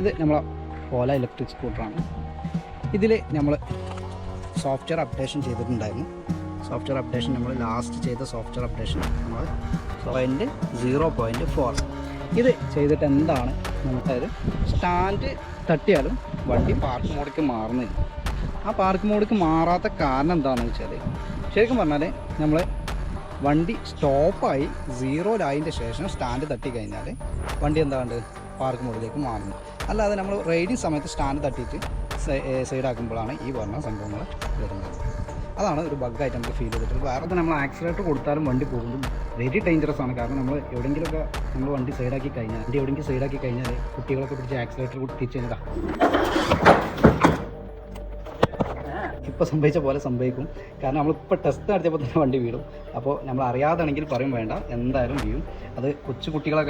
ഇത് നമ്മളെ ഓല ഇലക്ട്രിക് സ്കൂട്ടറാണ്. ഇതിൽ നമ്മൾ സോഫ്റ്റ്വെയർ അപ്ഡേഷൻ ചെയ്തിട്ടുണ്ടായിരുന്നു. സോഫ്റ്റ്വെയർ അപ്ഡേഷൻ നമ്മൾ ലാസ്റ്റ് ചെയ്ത സോഫ്റ്റ്വെയർ അപ്ഡേഷൻ നമ്മൾ 0.4 ഇത് ചെയ്തിട്ട് എന്താണ് നമുക്കത് സ്റ്റാൻഡ് തട്ടിയാലും വണ്ടി പാർക്ക് മോഡിലേക്ക് മാറുന്നില്ല. ആ പാർക്ക് മോഡിലേക്ക് മാറാത്ത കാരണം എന്താണെന്ന് വെച്ചാൽ ശരിക്കും പറഞ്ഞാൽ നമ്മൾ വണ്ടി സ്റ്റോപ്പായി 0 ആയതിൻ്റെ ശേഷം സ്റ്റാൻഡ് തട്ടി കഴിഞ്ഞാൽ വണ്ടി എന്താണ്ട് പാർക്ക് മോഡിലേക്ക് മാറുന്നു. അല്ലാതെ നമ്മൾ റൈഡിങ് സമയത്ത് സ്റ്റാൻഡ് തട്ടിയിട്ട് സൈഡാക്കുമ്പോഴാണ് ഈ പറഞ്ഞ സംഭവങ്ങൾ വരുന്നത്. അതാണ് ഒരു ബഗ്ഗായിട്ട് നമുക്ക് ഫീൽ ചെയ്തിട്ടുള്ളത്. വേറെ നമ്മൾ ആക്സിലേറ്റർ കൊടുത്താലും വണ്ടി പോകുന്നത് വെരി ഡേഞ്ചറസ് ആണ്. കാരണം നമ്മൾ എവിടെയെങ്കിലുമൊക്കെ നമ്മൾ വണ്ടി സൈഡാക്കി കഴിഞ്ഞാൽ കുട്ടികളൊക്കെ പിടിച്ച് ആക്സിലേറ്റർ കൂടി തിരിച്ചു കഴിഞ്ഞാൽ ഇപ്പോൾ സംഭവിച്ച പോലെ സംഭവിക്കും. കാരണം നമ്മളിപ്പോൾ ടെസ്റ്റ് നടത്തിയപ്പോൾ തന്നെ വണ്ടി വീഴും. അപ്പോൾ നമ്മൾ അറിയാതാണെങ്കിൽ പറയും വേണ്ട, എന്തായാലും വീഴും. അത് കൊച്ചു കുട്ടികളൊക്കെ